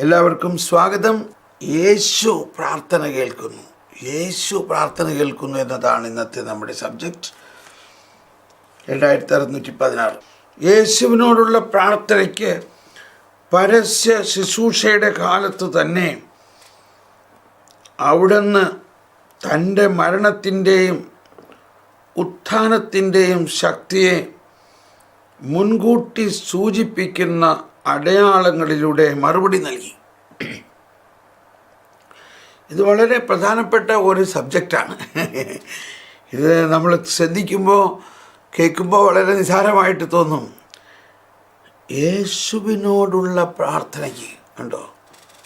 എല്ലാവർക്കും സ്വാഗതം. യേശു പ്രാർത്ഥന കേൾക്കുന്നു. യേശു പ്രാർത്ഥന കേൾക്കുന്നു എന്നതാണ് ഇന്നത്തെ നമ്മുടെ സബ്ജക്റ്റ്. 2616 യേശുവിനോടുള്ള പ്രാർത്ഥനയ്ക്ക് പരസ്യ ശുശ്രൂഷയുടെ കാലത്ത് തന്നെ അവിടുന്ന് തൻ്റെ മരണത്തിൻ്റെയും ഉത്ഥാനത്തിൻ്റെയും ശക്തിയെ മുൻകൂട്ടി സൂചിപ്പിക്കുന്ന അടയാളങ്ങളിലൂടെ മറുപടി നൽകി. ഇത് വളരെ പ്രധാനപ്പെട്ട ഒരു സബ്ജക്റ്റാണ്. ഇത് നമ്മൾ ശ്രദ്ധിക്കുമ്പോൾ കേൾക്കുമ്പോൾ വളരെ നിസ്സാരമായിട്ട് തോന്നും. യേശുവിനോടുള്ള പ്രാർത്ഥനയ്ക്ക് കണ്ടോ,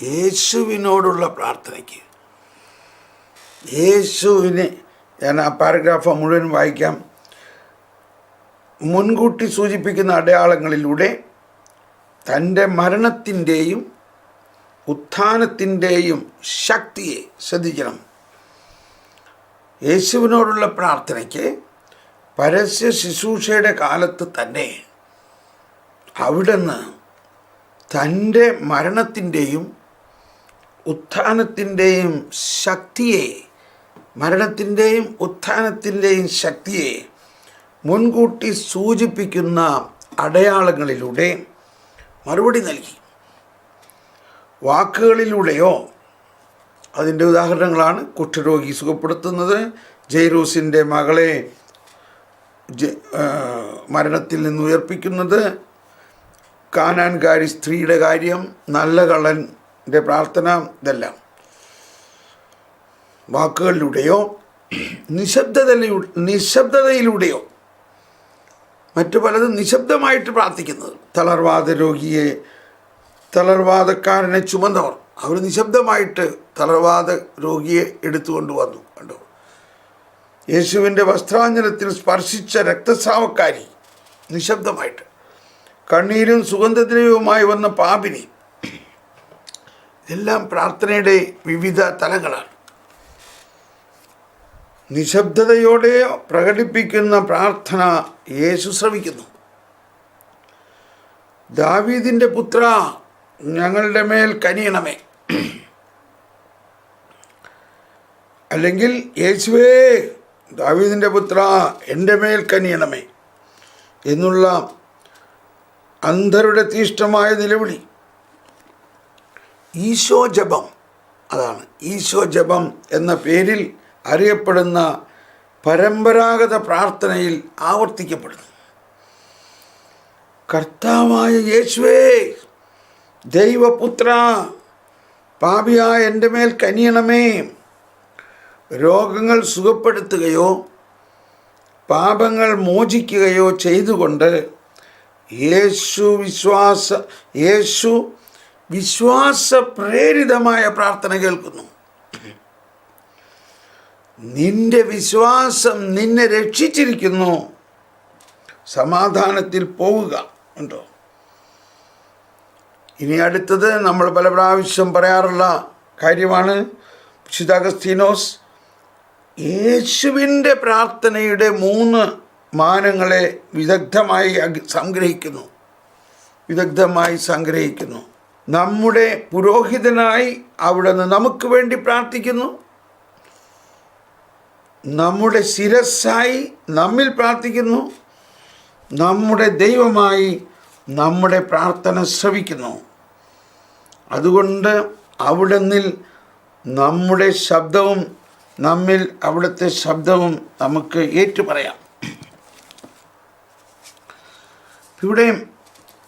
യേശുവിനോടുള്ള പ്രാർത്ഥനയ്ക്ക് യേശുവിനെ, ഞാൻ ആ പാരഗ്രാഫ് മുഴുവൻ വായിക്കാം. മുൻകൂട്ടി സൂചിപ്പിക്കുന്ന അടയാളങ്ങളിലൂടെ തൻ്റെ മരണത്തിൻ്റെയും ഉത്ഥാനത്തിൻ്റെയും ശക്തിയെ, ശ്രദ്ധിക്കണം, യേശുവിനോടുള്ള പ്രാർത്ഥനയ്ക്ക് പരസ്യ ശുശ്രൂഷയുടെ കാലത്ത് തന്നെ അവിടുന്ന് തൻ്റെ മരണത്തിൻ്റെയും ഉത്ഥാനത്തിൻ്റെയും ശക്തിയെ, മരണത്തിൻ്റെയും ഉത്ഥാനത്തിൻ്റെയും ശക്തിയെ മുൻകൂട്ടി സൂചിപ്പിക്കുന്ന അടയാളങ്ങളിലൂടെ മറുപടി നൽകി. വാക്കുകളിലൂടെയോ, അതിൻ്റെ ഉദാഹരണങ്ങളാണ് കുഷ്ഠരോഗി സുഖപ്പെടുത്തുന്നത്, ജെയ്റൂസിൻ്റെ മകളെ മരണത്തിൽ നിന്ന് ഉയർപ്പിക്കുന്നത്, കാനാൻകാരി സ്ത്രീയുടെ കാര്യം, നല്ല കള്ളൻ്റെ പ്രാർത്ഥന, ഇതെല്ലാം വാക്കുകളിലൂടെയോ നിശബ്ദതയിലൂടെയോ, മറ്റു പലതും നിശബ്ദമായിട്ട് പ്രാർത്ഥിക്കുന്നത്. തളർവാദക്കാരനെ ചുമന്നവർ, അവർ നിശബ്ദമായിട്ട് തളർവാദ രോഗിയെ എടുത്തുകൊണ്ട് വന്നു. കണ്ടോ, യേശുവിൻ്റെ വസ്ത്രാഞ്ജനത്തിൽ സ്പർശിച്ച രക്തസ്രാവക്കാരി നിശബ്ദമായിട്ട്, കണ്ണീരും സുഗന്ധദ്രവ്യവുമായി വന്ന പാപിനി, ഇതെല്ലാം പ്രാർത്ഥനയുടെ വിവിധ തലങ്ങളാണ്. നിശബ്ദതയോടെ പ്രകടിപ്പിക്കുന്ന പ്രാർത്ഥന യേശു ശ്രവിക്കുന്നു. ദാവീദിൻ്റെ പുത്ര, ഞങ്ങളുടെ മേൽ കനിയണമേ, അല്ലെങ്കിൽ യേശുവേ ദാവീദിൻ്റെ പുത്ര എൻ്റെ മേൽ കനിയണമേ എന്നുള്ള അന്ധരുടെ തീഷ്ണമായ നിലവിളി. ഈശോ ജപം, അതാണ് ഈശോ ജപം എന്ന പേരിൽ അറിയപ്പെടുന്ന പരമ്പരാഗത പ്രാർത്ഥനയിൽ ആവർത്തിക്കപ്പെടുന്നു. കർത്താവായ യേശുവേ, ദൈവപുത്ര, പാപിയായ എൻ്റെ മേൽ കനിയണമേ. രോഗങ്ങൾ സുഖപ്പെടുത്തുകയോ പാപങ്ങൾ മോചിക്കുകയോ ചെയ്തുകൊണ്ട് യേശു വിശ്വാസപ്രേരിതമായ പ്രാർത്ഥന കേൾക്കുന്നു. നിന്റെ വിശ്വാസം നിന്നെ രക്ഷിച്ചിരിക്കുന്നു, സമാധാനത്തിൽ പോവുക. ഉണ്ടോ? ഇനി അടുത്തത് നമ്മൾ പല പ്രാവശ്യം പറയാറുള്ള കാര്യമാണ്. വിശുദ്ധ അഗസ്തീനോസ് യേശുവിൻ്റെ പ്രാർത്ഥനയുടെ 3 മാനങ്ങളെ വിദഗ്ധമായി സംഗ്രഹിക്കുന്നു. നമ്മുടെ പുരോഹിതനായി അവിടുന്ന് നമുക്ക് വേണ്ടി പ്രാർത്ഥിക്കുന്നു. നമ്മുടെ ശിരസ്സായി നമ്മിൽ പ്രാർത്ഥിക്കുന്നു. നമ്മുടെ ദൈവമായി നമ്മുടെ പ്രാർത്ഥന ശ്രവിക്കുന്നു. അതുകൊണ്ട് അവിടുന്നിൽ നമ്മുടെ ശബ്ദവും നമ്മിൽ അവിടുത്തെ ശബ്ദവും നമുക്ക് ഏറ്റുപറയാം. ഇവിടെ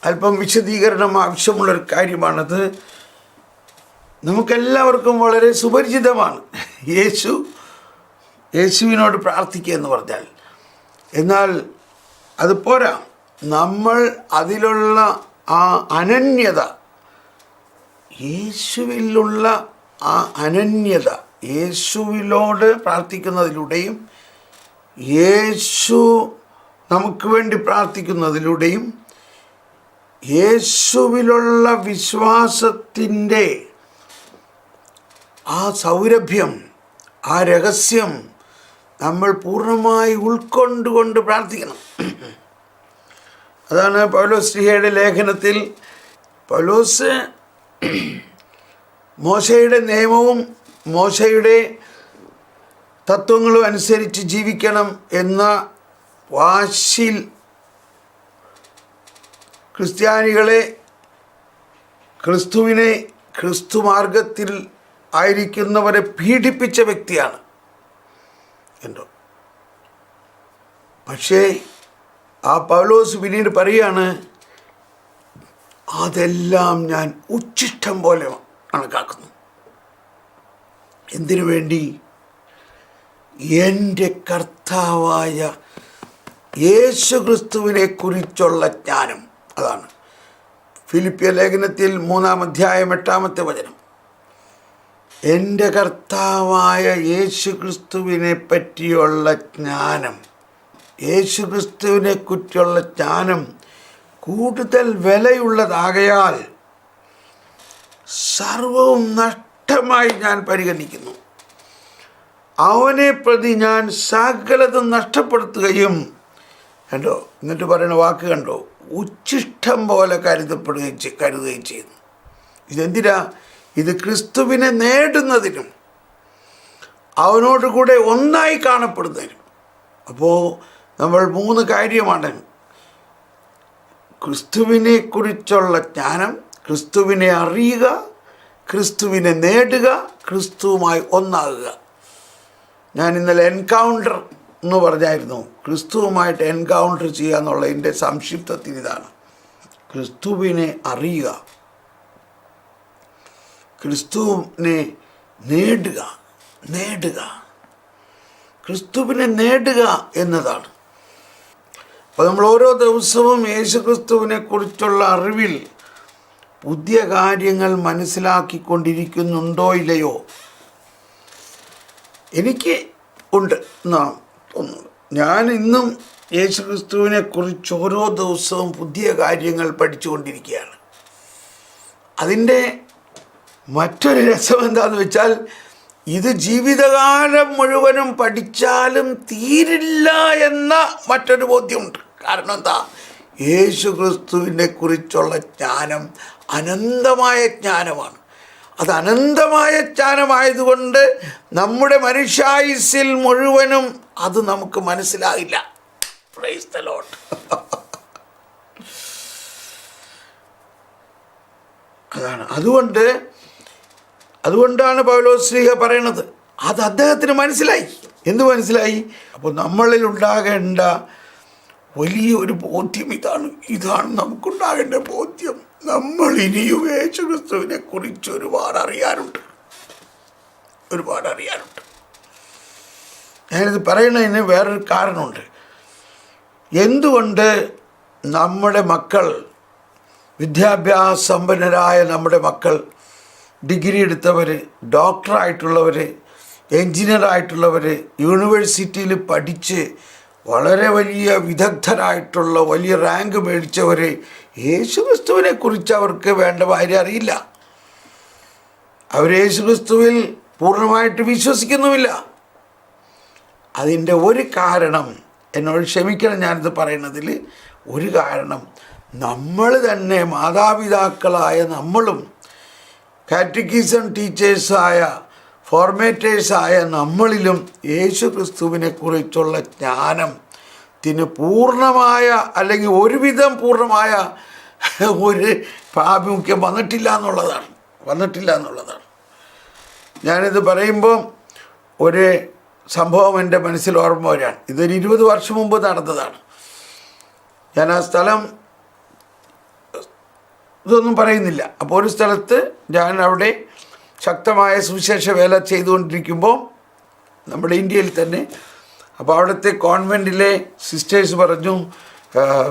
അല്പം വിശദീകരണം ആവശ്യമുള്ളൊരു കാര്യമാണത്. നമുക്കെല്ലാവർക്കും വളരെ സുപരിചിതമാണ് യേശുവിനോട് പ്രാർത്ഥിക്കുക എന്ന് പറഞ്ഞാൽ. എന്നാൽ അത് പോരാ, നമ്മൾ അതിലുള്ള ആ അനന്യത, യേശുവിലുള്ള ആ അനന്യത, യേശുവിനോട് പ്രാർത്ഥിക്കുന്നതിലൂടെയും യേശു നമുക്ക് വേണ്ടി പ്രാർത്ഥിക്കുന്നതിലൂടെയും യേശുവിലുള്ള വിശ്വാസത്തിൻ്റെ ആ സൗരഭ്യം, ആ രഹസ്യം നമ്മൾ പൂർണ്ണമായി ഉൾക്കൊണ്ടുകൊണ്ട് പ്രാർത്ഥിക്കണം. അതാണ് പൗലോസ് ശ്ലീഹയുടെ ലേഖനത്തിൽ പൗലോസ് മോശയുടെ നിയമവും മോശയുടെ തത്വങ്ങളും അനുസരിച്ച് ജീവിക്കണം എന്ന വാശിയിൽ ക്രിസ്ത്യാനികളെ, ക്രിസ്തു മാർഗത്തിൽ ആയിരിക്കുന്നവരെ പീഡിപ്പിച്ച വ്യക്തിയാണ് എന്തോ. പക്ഷേ ആ പൗലോസ് പിന്നീട് പറയാണ്, അതെല്ലാം ഞാൻ ഉച്ഛിഷ്ടം പോലെ കണക്കാക്കുന്നു. എന്തിനു വേണ്ടി? എൻ്റെ കർത്താവായ യേശു ക്രിസ്തുവിനെ കുറിച്ചുള്ള ജ്ഞാനം. അതാണ് ഫിലിപ്പിയ ലേഖനത്തിൽ 3-ാം അധ്യായം 8-ാമത്തെ വചനം. എൻ്റെ കർത്താവായ യേശു ക്രിസ്തുവിനെ പറ്റിയുള്ള ജ്ഞാനം, യേശു ക്രിസ്തുവിനെ കുറിച്ചുള്ള ജ്ഞാനം കൂടുതൽ വിലയുള്ളതാകയാൽ സർവവും നഷ്ടമായി ഞാൻ പരിഗണിക്കുന്നു. അവനെ പ്രതി ഞാൻ സകലതും നഷ്ടപ്പെടുത്തുകയും, കണ്ടോ, എന്നിട്ട് പറയുന്ന വാക്ക് കണ്ടോ, ഉച്ഛിഷ്ടം പോലെ കരുതുകയും ചെയ്യുന്നു. ഇതെന്തിനാ? ഇത് ക്രിസ്തുവിനെ നേടുന്നതിനും അവനോട് കൂടെ ഒന്നായി കാണപ്പെടുന്നതിനും. അപ്പോൾ നമ്മൾ 3 കാര്യമാണ്: ക്രിസ്തുവിനെ കുറിച്ചുള്ള ജ്ഞാനം, ക്രിസ്തുവിനെ അറിയുക, ക്രിസ്തുവിനെ നേടുക, ക്രിസ്തുവുമായി ഒന്നാകുക. ഞാൻ ഇന്നലെ എൻകൗണ്ടർ എന്ന് പറഞ്ഞായിരുന്നു. ക്രിസ്തുവുമായിട്ട് എൻകൗണ്ടർ ചെയ്യുക എന്നുള്ളതിൻ്റെ സംക്ഷിപ്തത്തിൽ ഇതാണ്: ക്രിസ്തുവിനെ അറിയുക, ക്രിസ്തുവിനെ നേടുക, ക്രിസ്തുവിനെ നേടുക എന്നതാണ്. അപ്പോൾ നമ്മൾ ഓരോ ദിവസവും യേശു ക്രിസ്തുവിനെ കുറിച്ചുള്ള അറിവിൽ പുതിയ കാര്യങ്ങൾ മനസ്സിലാക്കിക്കൊണ്ടിരിക്കുന്നുണ്ടോ ഇല്ലയോ? എനിക്ക് ഉണ്ട് എന്നാണ് തോന്നുന്നത്. ഞാൻ ഇന്നും യേശു ക്രിസ്തുവിനെ കുറിച്ച് ഓരോ ദിവസവും പുതിയ കാര്യങ്ങൾ പഠിച്ചുകൊണ്ടിരിക്കുകയാണ്. അതിൻ്റെ മറ്റൊരു രസം എന്താണെന്ന് വെച്ചാൽ, ഇത് ജീവിതകാലം മുഴുവനും പഠിച്ചാലും തീരില്ല എന്ന മറ്റൊരു ബോധ്യമുണ്ട്. കാരണം എന്താ? യേശു ക്രിസ്തുവിനെ കുറിച്ചുള്ള ജ്ഞാനം അനന്തമായ ജ്ഞാനമാണ്. അത് അനന്തമായ ജ്ഞാനമായതുകൊണ്ട് നമ്മുടെ മനുഷ്യായുസ്സിൽ മുഴുവനും അത് നമുക്ക് മനസ്സിലാകില്ല. Praise the Lord. അതാണ്. അതുകൊണ്ടാണ് പൗലോസ് ശ്ലീഹ പറയണത്, അത് അദ്ദേഹത്തിന് മനസ്സിലായി. എന്ത് മനസ്സിലായി? അപ്പോൾ നമ്മളിൽ ഉണ്ടാകേണ്ട വലിയൊരു ബോധ്യം ഇതാണ് നമുക്കുണ്ടാകേണ്ട ബോധ്യം. നമ്മൾ ഇനിയും യേശു ക്രിസ്തുവിനെ കുറിച്ച് ഒരുപാട് അറിയാനുണ്ട്. ഞാനിത് പറയുന്നതിന് വേറൊരു കാരണമുണ്ട്. എന്തുകൊണ്ട് നമ്മുടെ മക്കൾ, വിദ്യാഭ്യാസ സമ്പന്നരായ നമ്മുടെ മക്കൾ, ഡിഗ്രി എടുത്തവർ, ഡോക്ടറായിട്ടുള്ളവർ, എൻജിനീയറായിട്ടുള്ളവർ, യൂണിവേഴ്സിറ്റിയിൽ പഠിച്ച് വളരെ വലിയ വിദഗ്ധരായിട്ടുള്ള വലിയ റാങ്ക് മേടിച്ചവർ, യേശു ക്രിസ്തുവിനെ കുറിച്ച് അവർക്ക് വേണ്ട കാര്യം അറിയില്ല. അവർ യേശു ക്രിസ്തുവിൽ പൂർണ്ണമായിട്ട് വിശ്വസിക്കുന്നുമില്ല. അതിൻ്റെ ഒരു കാരണം, എന്നോട് ക്ഷമിക്കണം ഞാനിത് പറയുന്നതിൽ, ഒരു കാരണം നമ്മൾ തന്നെ, മാതാപിതാക്കളായ നമ്മളും കാറ്റഗിസം ടീച്ചേഴ്സായ, ഫോർമേറ്റേഴ്സായ നമ്മളിലും യേശു ക്രിസ്തുവിനെ കുറിച്ചുള്ള ജ്ഞാനത്തിന് പൂർണ്ണമായ, അല്ലെങ്കിൽ ഒരുവിധം പൂർണ്ണമായ ഒരു പ്രാമുഖ്യം വന്നിട്ടില്ല എന്നുള്ളതാണ്. ഞാനിത് പറയുമ്പോൾ ഒരു സംഭവം എൻ്റെ മനസ്സിൽ ഓർമ്മ വരികയാണ്. ഇതൊരു 20 വർഷം മുമ്പ് നടന്നതാണ്. ഞാൻ ആ സ്ഥലം ഇതൊന്നും പറയുന്നില്ല. അപ്പോൾ ഒരു സ്ഥലത്ത് ഞാൻ അവിടെ ശക്തമായ സുവിശേഷ വേല ചെയ്തുകൊണ്ടിരിക്കുമ്പോൾ, നമ്മുടെ ഇന്ത്യയിൽ തന്നെ, അപ്പോൾ അവിടുത്തെ കോൺവെൻറ്റിലെ സിസ്റ്റേഴ്സ് പറഞ്ഞു,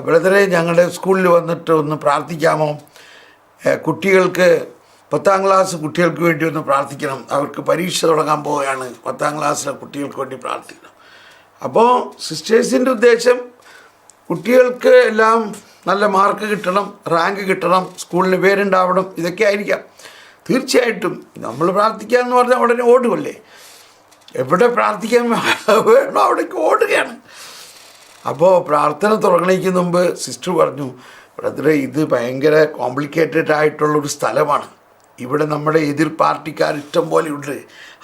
ബ്രദറെ, ഞങ്ങളുടെ സ്കൂളിൽ വന്നിട്ട് ഒന്ന് പ്രാർത്ഥിക്കാമോ? കുട്ടികൾക്ക് 10ാം ക്ലാസ് കുട്ടികൾക്ക് വേണ്ടി ഒന്ന് പ്രാർത്ഥിക്കണം. അവർക്ക് പരീക്ഷ തുടങ്ങാൻ പോവുകയാണ്. 10ാം ക്ലാസ്സിലെ കുട്ടികൾക്ക് വേണ്ടി പ്രാർത്ഥിക്കണം. അപ്പോൾ സിസ്റ്റേഴ്സിൻ്റെ ഉദ്ദേശം കുട്ടികൾക്ക് എല്ലാം നല്ല മാർക്ക് കിട്ടണം, റാങ്ക് കിട്ടണം, സ്കൂളിന് പേരുണ്ടാവണം, ഇതൊക്കെ ആയിരിക്കാം. തീർച്ചയായിട്ടും നമ്മൾ പ്രാർത്ഥിക്കുക എന്ന് പറഞ്ഞാൽ ഉടനെ ഓടുകയല്ലേ. എവിടെ പ്രാർത്ഥിക്കാൻ വേണോ അവിടേക്ക് ഓടുകയാണ്. അപ്പോൾ പ്രാർത്ഥന തുടങ്ങുന്നതിന് മുമ്പ് സിസ്റ്റർ പറഞ്ഞു, ബ്രദറെ, ഇത് ഭയങ്കര കോംപ്ലിക്കേറ്റഡ് ആയിട്ടുള്ളൊരു സ്ഥലമാണ്. ഇവിടെ നമ്മുടെ എതിർ പാർട്ടിക്കാർ ഇഷ്ടം പോലെ ഉണ്ട്.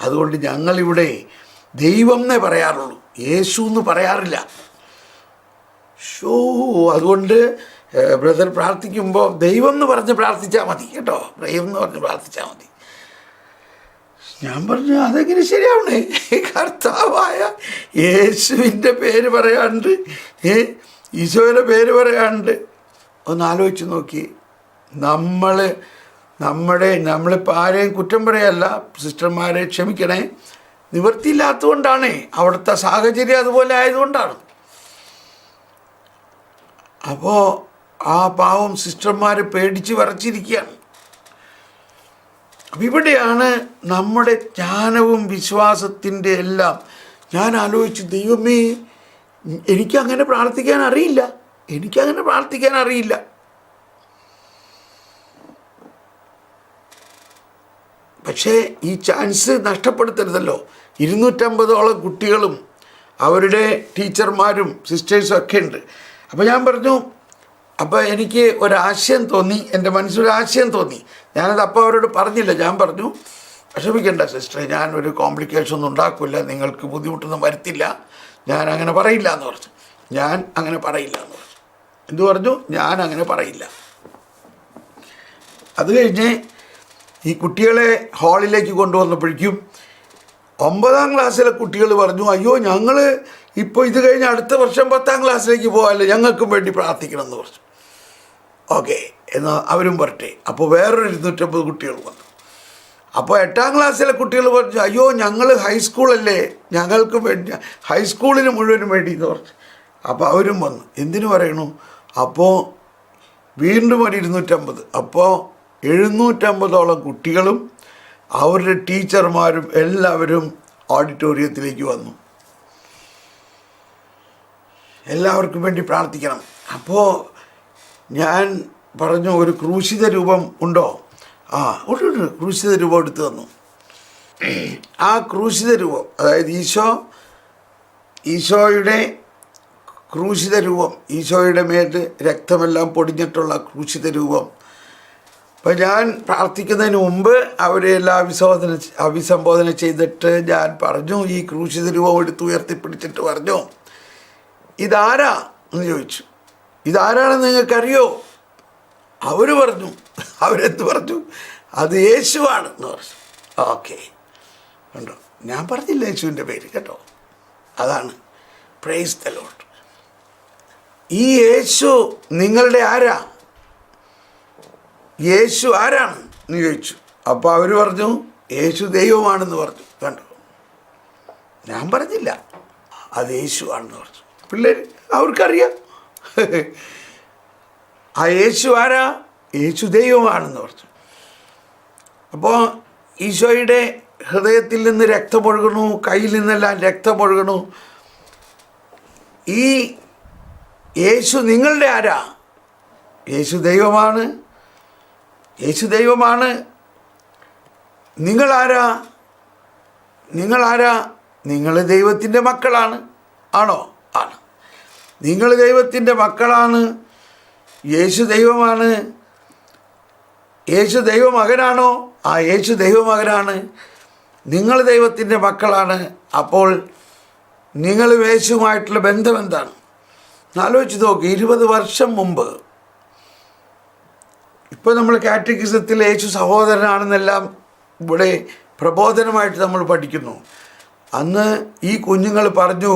അതുകൊണ്ട് ഞങ്ങളിവിടെ ദൈവം എന്നേ പറയാറുള്ളൂ, യേശു എന്ന് പറയാറില്ല. അതുകൊണ്ട് ബ്രദർ പ്രാർത്ഥിക്കുമ്പോൾ ദൈവം എന്ന് പറഞ്ഞ് പ്രാർത്ഥിച്ചാൽ മതി കേട്ടോ, ദൈവം എന്ന് പറഞ്ഞ് പ്രാർത്ഥിച്ചാൽ മതി. ഞാൻ പറഞ്ഞു അതെങ്ങനെ ശരിയാവണേ, കർത്താവായ യേശുവിൻ്റെ പേര് പറയാണ്ട് ഈശോയുടെ പേര് പറയാണ്ട്. ഒന്ന് ആലോചിച്ച് നോക്കി. നമ്മളിപ്പോൾ ആരെയും കുറ്റം പറയല്ല, സിസ്റ്റർമാരെ ക്ഷമിക്കണേ, നിവൃത്തിയില്ലാത്തതുകൊണ്ടാണ്, അവിടുത്തെ സാഹചര്യം അതുപോലെ ആയതുകൊണ്ടാണ്. അപ്പോൾ ആ പാവം സിസ്റ്റർമാർ പേടിച്ച് വിറച്ചിരിക്കുകയാണ്. അപ്പം ഇവിടെയാണ് നമ്മുടെ ജ്ഞാനവും വിശ്വാസത്തിൻ്റെ എല്ലാം. ഞാൻ ആലോചിച്ചു, ദൈവമേ എനിക്കങ്ങനെ പ്രാർത്ഥിക്കാൻ അറിയില്ല. പക്ഷേ ഈ ചാൻസ് നഷ്ടപ്പെടുത്തരുതല്ലോ. 250ഓളം കുട്ടികളും അവരുടെ ടീച്ചർമാരും സിസ്റ്റേഴ്സും ഒക്കെ ഉണ്ട്. അപ്പോൾ ഞാൻ പറഞ്ഞു, അപ്പോൾ എനിക്ക് ഒരാശയം തോന്നി, എൻ്റെ മനസ്സിലൊരാശയം തോന്നി. ഞാനത് അപ്പോൾ അവരോട് പറഞ്ഞില്ല. ഞാൻ പറഞ്ഞു, വിഷമിക്കേണ്ട സിസ്റ്ററെ, ഞാനൊരു കോംപ്ലിക്കേഷൻ ഒന്നും ഉണ്ടാക്കില്ല, നിങ്ങൾക്ക് ബുദ്ധിമുട്ടൊന്നും വരുത്തില്ല, ഞാൻ അങ്ങനെ പറയില്ല എന്ന് പറഞ്ഞു. എന്തു പറഞ്ഞു? ഞാൻ അങ്ങനെ പറയില്ല. അത് കഴിഞ്ഞ് ഈ കുട്ടികളെ ഹാളിലേക്ക് കൊണ്ടുവന്നപ്പോഴേക്കും 9ാം ക്ലാസ്സിലെ കുട്ടികൾ പറഞ്ഞു, അയ്യോ ഞങ്ങൾ ഇപ്പോൾ ഇത് കഴിഞ്ഞ് അടുത്ത വർഷം 10ാം ക്ലാസ്സിലേക്ക് പോകാമല്ലോ, ഞങ്ങൾക്കും വേണ്ടി പ്രാർത്ഥിക്കണം എന്ന് പറഞ്ഞു. ഓക്കെ എന്നാൽ അവരും വരട്ടെ. അപ്പോൾ വേറൊരു 250 കുട്ടികൾ വന്നു. അപ്പോൾ 8ാം ക്ലാസ്സിലെ കുട്ടികൾ പറഞ്ഞു, അയ്യോ ഞങ്ങൾ ഹൈസ്കൂളല്ലേ, ഞങ്ങൾക്കും വേണ്ടി ഹൈസ്കൂളിന് മുഴുവനും വേണ്ടി എന്ന് പറഞ്ഞു. അപ്പോൾ അവരും വന്നു. എന്തിനു പറയണു? അപ്പോൾ വീണ്ടും ഒരു 250. അപ്പോൾ 750ഓളം കുട്ടികളും അവരുടെ ടീച്ചർമാരും എല്ലാവരും ഓഡിറ്റോറിയത്തിലേക്ക് വന്നു. എല്ലാവർക്കും വേണ്ടി പ്രാർത്ഥിക്കണം. അപ്പോൾ ഞാൻ പറഞ്ഞു, ഒരു ക്രൂശിത രൂപം ഉണ്ടോ? ഉണ്ട്. ക്രൂശിത രൂപം എടുത്തു തന്നു. ആ ക്രൂശിത രൂപം, അതായത് ഈശോയുടെ ക്രൂശിത രൂപം, ഈശോയുടെ മേൽ രക്തമെല്ലാം പൊടിഞ്ഞിട്ടുള്ള ക്രൂശിത രൂപം. അപ്പോൾ ഞാൻ പ്രാർത്ഥിക്കുന്നതിന് മുമ്പ് അവരെ എല്ലാം അഭിസംബോധന ചെയ്തിട്ട് ഞാൻ പറഞ്ഞു, ഈ ക്രൂശിത രൂപം എടുത്ത് ഉയർത്തിപ്പിടിച്ചിട്ട് പറഞ്ഞു, ഇതാരാ എന്ന് ചോദിച്ചു. ഇതാരാണെന്ന് നിങ്ങൾക്കറിയോ? അവരെന്ത് പറഞ്ഞു? അത് യേശുവാണെന്ന് പറഞ്ഞു. ഓക്കെ, കണ്ടോ, ഞാൻ പറഞ്ഞില്ല യേശുവിൻ്റെ പേര് കേട്ടോ. അതാണ് പ്രൈസ് ദി ലോർഡ്. ഈ യേശു നിങ്ങളുടെ ആരാ? യേശു ആരാണ് എന്ന് ചോദിച്ചു. അപ്പോൾ അവർ പറഞ്ഞു, യേശു ദൈവമാണെന്ന് പറഞ്ഞു. കണ്ടോ, ഞാൻ പറഞ്ഞില്ല, അത് യേശു ആണെന്ന് പറഞ്ഞു. പിള്ളേർ അവർക്കറിയാം ആ യേശു ആരാ? യേശു ദൈവമാണെന്ന് പറഞ്ഞു. അപ്പോൾ ഈശോയുടെ ഹൃദയത്തിൽ നിന്ന് രക്തമൊഴുകണു, കയ്യിൽ നിന്നെല്ലാം രക്തമൊഴുകണു. ഈ യേശു നിങ്ങളുടെ ആരാ? യേശു ദൈവമാണ്. നിങ്ങളാരാ? നിങ്ങൾ ദൈവത്തിൻ്റെ മക്കളാണ്. ആണോ? ആണ്. നിങ്ങൾ ദൈവത്തിൻ്റെ മക്കളാണ്. യേശു ദൈവമാണ്. യേശു ദൈവമകനാണോ? യേശു ദൈവമകനാണ്. നിങ്ങൾ ദൈവത്തിൻ്റെ മക്കളാണ്. അപ്പോൾ നിങ്ങൾ യേശുവുമായിട്ടുള്ള ബന്ധം എന്താണ്? ആലോചിച്ച് നോക്ക്. 20 വർഷം മുമ്പ്, ഇപ്പോൾ നമ്മൾ കാറ്റഗിസത്തിൽ യേശു സഹോദരനാണെന്നെല്ലാം ഇവിടെ പ്രബോധനമായിട്ട് നമ്മൾ പഠിക്കുന്നു. അന്ന് ഈ കുഞ്ഞുങ്ങൾ പറഞ്ഞു,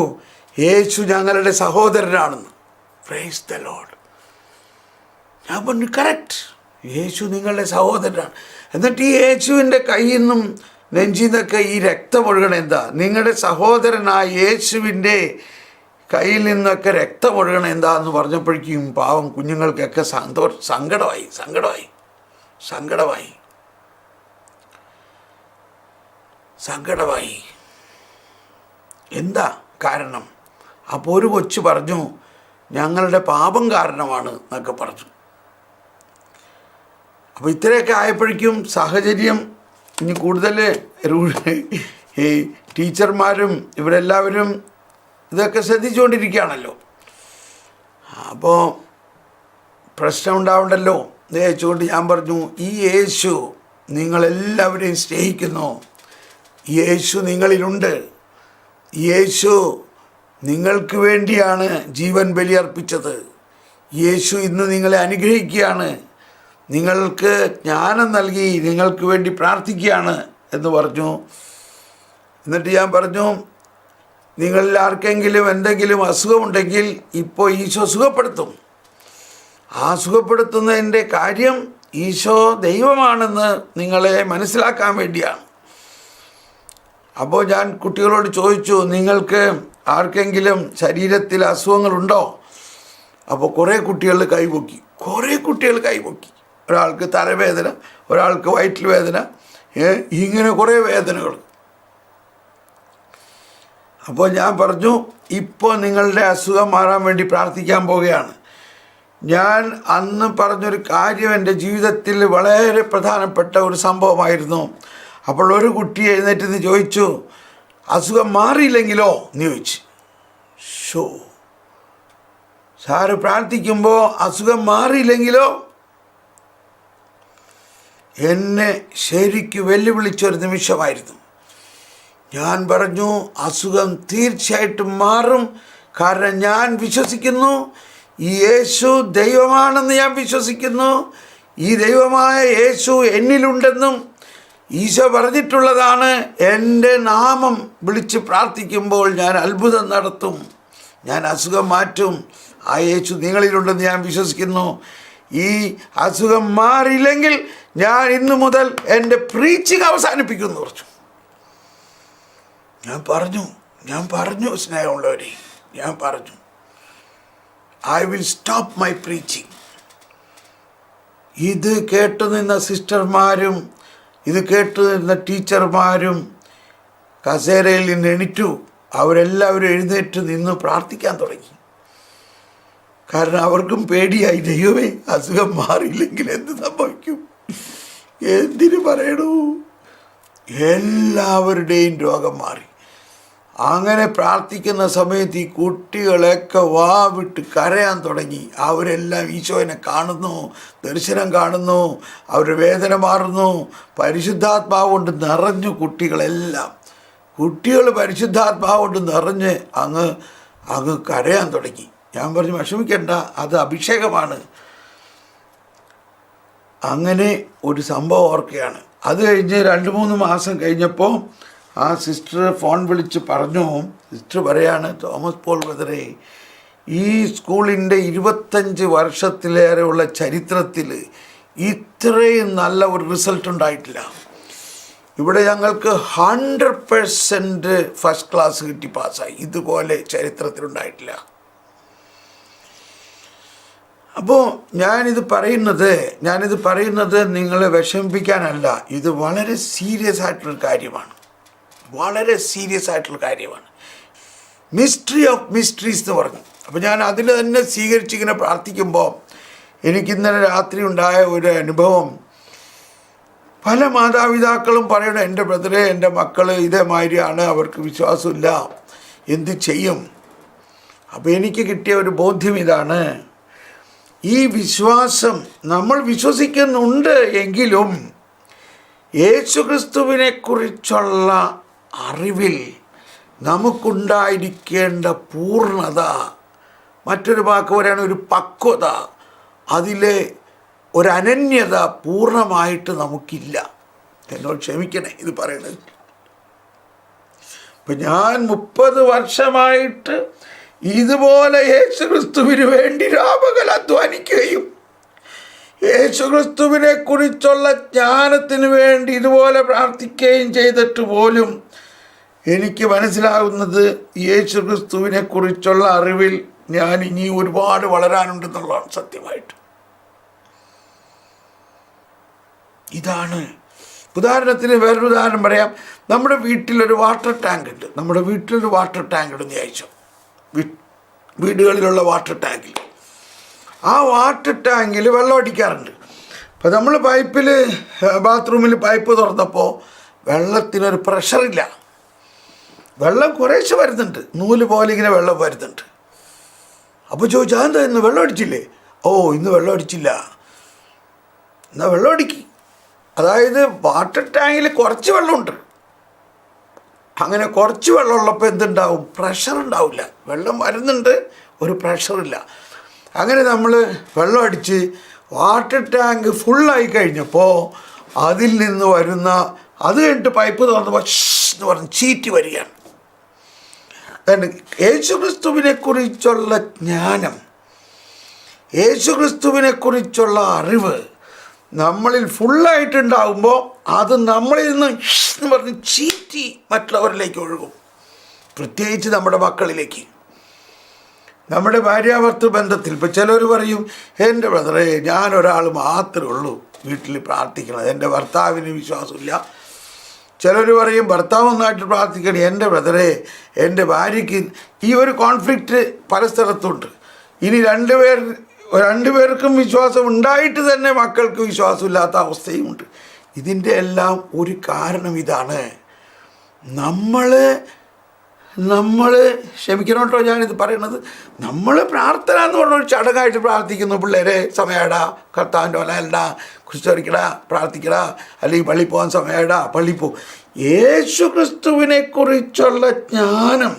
യേശു ഞങ്ങളുടെ സഹോദരനാണെന്ന്. Praise the Lord. ഞാൻ പറഞ്ഞു, കറക്റ്റ്, യേശു നിങ്ങളുടെ സഹോദരനാണ്. എന്നിട്ട് ഈ യേശുവിൻ്റെ കയ്യിൽ നിന്നും നെഞ്ചിൽ നിന്നൊക്കെ ഈ രക്തമൊഴുകണം എന്താ? നിങ്ങളുടെ സഹോദരനായ യേശുവിൻ്റെ കയ്യിൽ നിന്നൊക്കെ രക്തമൊഴുകണം എന്താന്ന് പറഞ്ഞപ്പോഴേക്കും പാവം കുഞ്ഞുങ്ങൾക്കൊക്കെ സങ്കടമായി. എന്താ കാരണം? അപ്പോൾ ഒരു കൊച്ചു പറഞ്ഞു, ഞങ്ങളുടെ പാപം കാരണമാണ് എന്നൊക്കെ പറഞ്ഞു. അപ്പോൾ ഇത്രയൊക്കെ ആയപ്പോഴേക്കും സാഹചര്യം ഇനി കൂടുതൽ ഈ ടീച്ചർമാരും ഇവരെല്ലാവരും ഇതൊക്കെ ശ്രദ്ധിച്ചുകൊണ്ടിരിക്കുകയാണല്ലോ. അപ്പോൾ പ്രശ്നം ഉണ്ടാവണ്ടല്ലോ എന്ന് ചോദിച്ചുകൊണ്ട് ഞാൻ പറഞ്ഞു, ഈ യേശു നിങ്ങളെല്ലാവരെയും സ്നേഹിക്കുന്നു. യേശു നിങ്ങളിലുണ്ട്. യേശു നിങ്ങൾക്ക് വേണ്ടിയാണ് ജീവൻ ബലിയർപ്പിച്ചത്. യേശു ഇന്ന് നിങ്ങളെ അനുഗ്രഹിക്കുകയാണ്, നിങ്ങൾക്ക് ജ്ഞാനം നൽകി നിങ്ങൾക്ക് വേണ്ടി പ്രാർത്ഥിക്കുകയാണ് എന്ന് പറഞ്ഞു. എന്നിട്ട് ഞാൻ പറഞ്ഞു, നിങ്ങളിൽ ആർക്കെങ്കിലും എന്തെങ്കിലും അസുഖമുണ്ടെങ്കിൽ ഇപ്പോൾ ഈശോ സുഖപ്പെടുത്തും. ആ സുഖപ്പെടുത്തുന്നതിൻ്റെ കാര്യം ഈശോ ദൈവമാണെന്ന് നിങ്ങളെ മനസ്സിലാക്കാൻ വേണ്ടിയാണ്. അപ്പോൾ ഞാൻ കുട്ടികളോട് ചോദിച്ചു, നിങ്ങൾക്ക് ആർക്കെങ്കിലും ശരീരത്തിൽ അസുഖങ്ങളുണ്ടോ? അപ്പോൾ കുറേ കുട്ടികൾ കൈപൊക്കി. ഒരാൾക്ക് തലവേദന, ഒരാൾക്ക് വയറ്റിൽ വേദന, ഇങ്ങനെ കുറേ വേദനകൾ. അപ്പോൾ ഞാൻ പറഞ്ഞു, ഇപ്പോൾ നിങ്ങളുടെ അസുഖം മാറാൻ വേണ്ടി പ്രാർത്ഥിക്കാൻ പോവുകയാണ്. ഞാൻ അന്ന് പറഞ്ഞൊരു കാര്യം എൻ്റെ ജീവിതത്തിൽ വളരെ പ്രധാനപ്പെട്ട ഒരു സംഭവമായിരുന്നു. അപ്പോൾ ഒരു കുട്ടി എഴുന്നേറ്റ് നിന്ന് ചോദിച്ചു, അസുഖം മാറിയില്ലെങ്കിലോ എന്ന് ചോദിച്ചു. സാറ് പ്രാർത്ഥിക്കുമ്പോൾ അസുഖം മാറിയില്ലെങ്കിലോ? എന്നെ ശരിക്ക് വെല്ലുവിളിച്ചൊരു നിമിഷമായിരുന്നു. ഞാൻ പറഞ്ഞു, അസുഖം തീർച്ചയായിട്ടും മാറും, കാരണം ഞാൻ വിശ്വസിക്കുന്നു ഈ യേശു ദൈവമാണെന്ന് ഞാൻ വിശ്വസിക്കുന്നു. ഈ ദൈവമായ യേശു എന്നിലുണ്ടെന്നും ഈശോ പറഞ്ഞിട്ടുള്ളതാണ്, എൻ്റെ നാമം വിളിച്ച് പ്രാർത്ഥിക്കുമ്പോൾ ഞാൻ അത്ഭുതം നടത്തും, ഞാൻ അസുഖം മാറ്റും. ആ യേശു നിങ്ങളിലുണ്ടെന്ന് ഞാൻ വിശ്വസിക്കുന്നു. ഈ അസുഖം മാറിയില്ലെങ്കിൽ ഞാൻ ഇന്നു മുതൽ എൻ്റെ പ്രീച്ചിങ് അവസാനിപ്പിക്കുമെന്ന് പറഞ്ഞു. ഞാൻ പറഞ്ഞു സ്നേഹമുള്ളവരെ, ഞാൻ പറഞ്ഞു, I will stop my preaching. ഇത് കേട്ടു നിന്ന സിസ്റ്റർമാരും ഇത് കേട്ടു നിന്ന ടീച്ചർമാരും കസേരയിൽ നിന്ന് എണീറ്റു. അവരെല്ലാവരും എഴുന്നേറ്റ് നിന്ന് പ്രാർത്ഥിക്കാൻ തുടങ്ങി. കാരണം അവർക്കും പേടിയായി, ദൈവമേ അസുഖം മാറിയില്ലെങ്കിൽ എന്ത് സംഭവിക്കും, എന്തിനു പറയണു. എല്ലാവരുടെയും രോഗം മാറി. അങ്ങനെ പ്രാർത്ഥിക്കുന്ന സമയത്ത് ഈ കുട്ടികളൊക്കെ വാവിട്ട് കരയാൻ തുടങ്ങി. അവരെല്ലാം ഈശോനെ കാണുന്നു, ദർശനം കാണുന്നു, അവരുടെ വേദന മാറുന്നു. പരിശുദ്ധാത്മാവ് കൊണ്ട് നിറഞ്ഞു കുട്ടികൾ പരിശുദ്ധാത്മാവ് കൊണ്ട് നിറഞ്ഞ് അങ്ങ് കരയാൻ തുടങ്ങി. ഞാൻ പറഞ്ഞു, വിഷമിക്കണ്ട, അത് അഭിഷേകമാണ്. അങ്ങനെ ഒരു സംഭവം ഓർക്കുകയാണ്. അത് കഴിഞ്ഞ് 2-3 മാസം കഴിഞ്ഞപ്പോൾ ആ സിസ്റ്റർ ഫോൺ വിളിച്ച് പറഞ്ഞു, സിസ്റ്റർ പറയാണ്, തോമസ് പോൾ ബ്രദറെ, ഈ സ്കൂളിൻ്റെ 25 വർഷത്തിലേറെയുള്ള ചരിത്രത്തിൽ ഇത്രയും നല്ല ഒരു റിസൾട്ട് ഉണ്ടായിട്ടില്ല. ഇവിടെ ഞങ്ങൾക്ക് 100% ഫസ്റ്റ് ക്ലാസ് കിട്ടി പാസ്സായി. ഇതുപോലെ ചരിത്രത്തിലുണ്ടായിട്ടില്ല. അപ്പോൾ ഞാനിത് പറയുന്നത് നിങ്ങളെ വിഷമിപ്പിക്കാനല്ല. ഇത് വളരെ സീരിയസ് ആയിട്ടുള്ള കാര്യമാണ്. മിസ്റ്ററി ഓഫ് മിസ്റ്ററീസ് എന്ന് പറഞ്ഞു. അപ്പോൾ ഞാൻ അതിൽ തന്നെ സ്വീകരിച്ചിങ്ങനെ പ്രാർത്ഥിക്കുമ്പോൾ എനിക്കിന്നലെ രാത്രി ഉണ്ടായ ഒരു അനുഭവം. പല മാതാപിതാക്കളും പറയണം, എൻ്റെ ബ്രദറെ, എൻ്റെ മക്കൾ ഇതേമാതിരിയാണ്, അവർക്ക് വിശ്വാസമില്ല, എന്ത് ചെയ്യും? അപ്പോൾ എനിക്ക് കിട്ടിയ ഒരു ബോധ്യം ഇതാണ്, ഈ വിശ്വാസം നമ്മൾ വിശ്വസിക്കുന്നുണ്ട് എങ്കിലും യേശുക്രിസ്തുവിനെക്കുറിച്ചുള്ള അറിവിൽ നമുക്കുണ്ടായിരിക്കേണ്ട പൂർണ്ണത, മറ്റൊരു വാക്ക് പറയാണ് ഒരു പക്വത, അതിലെ ഒരു അനന്യത പൂർണ്ണമായിട്ട് നമുക്കില്ല. എന്നോട് ക്ഷമിക്കണേ ഇത് പറയണത്. ഇപ്പം ഞാൻ 30 വർഷമായിട്ട് ഇതുപോലെ യേശുക്രിസ്തുവിന് വേണ്ടി രാപകൽ അധ്വാനിക്കുകയും യേശുക്രിസ്തുവിനെ കുറിച്ചുള്ള ജ്ഞാനത്തിന് വേണ്ടി ഇതുപോലെ പ്രാർത്ഥിക്കുകയും ചെയ്തിട്ട് പോലും എനിക്ക് മനസ്സിലാകുന്നത് യേശുക്രിസ്തുവിനെ കുറിച്ചുള്ള അറിവിൽ ഞാൻ ഇനി ഒരുപാട് വളരാനുണ്ടെന്നുള്ളതാണ് സത്യമായിട്ട്. ഇതാണ് ഉദാഹരണത്തിന് വേറൊരു ഉദാഹരണം പറയാം. നമ്മുടെ വീട്ടിലൊരു വാട്ടർ ടാങ്ക് ഉണ്ട്. എന്ന് വിചാരിച്ചു, വീടുകളിലുള്ള വാട്ടർ ടാങ്കിൽ. ആ വാട്ടർ ടാങ്കിൽ വെള്ളം അടിക്കാറുണ്ട്. അപ്പോൾ നമ്മൾ ബാത്റൂമിൽ പൈപ്പ് തുറന്നപ്പോൾ വെള്ളത്തിനൊരു പ്രഷറില്ല. വെള്ളം കുറേശ്ശെ വരുന്നുണ്ട്, നൂല് പോലെ ഇങ്ങനെ വെള്ളം വരുന്നുണ്ട്. അപ്പോൾ ചോദിച്ചാൽ എന്താ ഇന്ന് വെള്ളം അടിച്ചില്ലേ? ഇന്ന് വെള്ളം അടിച്ചില്ല. എന്നാൽ വെള്ളം അടിക്കി. അതായത് വാട്ടർ ടാങ്കിൽ കുറച്ച് വെള്ളമുണ്ട്. അങ്ങനെ കുറച്ച് വെള്ളമുള്ളപ്പോൾ എന്തുണ്ടാവും? പ്രഷർ ഉണ്ടാവില്ല. വെള്ളം വരുന്നുണ്ട്, ഒരു പ്രഷറില്ല. അങ്ങനെ നമ്മൾ വെള്ളം അടിച്ച് വാട്ടർ ടാങ്ക് ഫുള്ളായി കഴിഞ്ഞപ്പോൾ അതിൽ നിന്ന് വരുന്ന, അത് കഴിഞ്ഞിട്ട് പൈപ്പ് തുറന്നപ്പോൾ എന്ന് പറഞ്ഞ് ചീറ്റി വരികയാണ്. യേശുക്രിസ്തുവിനെ കുറിച്ചുള്ള ജ്ഞാനം, യേശുക്രിസ്തുവിനെ കുറിച്ചുള്ള അറിവ് നമ്മളിൽ ഫുള്ളായിട്ടുണ്ടാകുമ്പോൾ അത് നമ്മളിൽ നിന്ന് എന്ന് പറഞ്ഞ് ചീറ്റി മറ്റുള്ളവരിലേക്ക് ഒഴുകും. പ്രത്യേകിച്ച് നമ്മുടെ മക്കളിലേക്ക്, നമ്മുടെ ഭാര്യാഭർത്തൃ ബന്ധത്തിൽ. ഇപ്പോൾ ചിലർ പറയും, എൻ്റെ ബ്രദറെ ഞാനൊരാൾ മാത്രമേ ഉള്ളൂ വീട്ടിൽ പ്രാർത്ഥിക്കണത്, എൻ്റെ ഭർത്താവിന് വിശ്വാസമില്ല. ചിലർ പറയും ഭർത്താവ് നന്നായിട്ട് പ്രാർത്ഥിക്കണം, എൻ്റെ ബ്രദറെ എൻ്റെ ഭാര്യയ്ക്ക്. ഈ ഒരു കോൺഫ്ലിക്റ്റ് പല സ്ഥലത്തുണ്ട്. ഇനി രണ്ടുപേർക്കും വിശ്വാസം ഉണ്ടായിട്ട് തന്നെ മക്കൾക്ക് വിശ്വാസമില്ലാത്ത അവസ്ഥയുമുണ്ട്. ഇതിൻ്റെ എല്ലാം ഒരു കാരണം ഇതാണ്. നമ്മൾ ക്ഷമിക്കണം കേട്ടോ ഞാനിത് പറയണത്, നമ്മൾ പ്രാർത്ഥന എന്ന് പറഞ്ഞൊരു ചടങ്ങായിട്ട് പ്രാർത്ഥിക്കുന്നു. പിള്ളേരെ സമയടാ, കർത്താവിൻ്റെ വലയല്ലടാ, കുരിശടിക്കടാ, പ്രാർത്ഥിക്കടാ, അല്ലെങ്കിൽ പള്ളി പോകാൻ സമയടാ, പള്ളി പോ. യേശു ക്രിസ്തുവിനെ കുറിച്ചുള്ള ജ്ഞാനം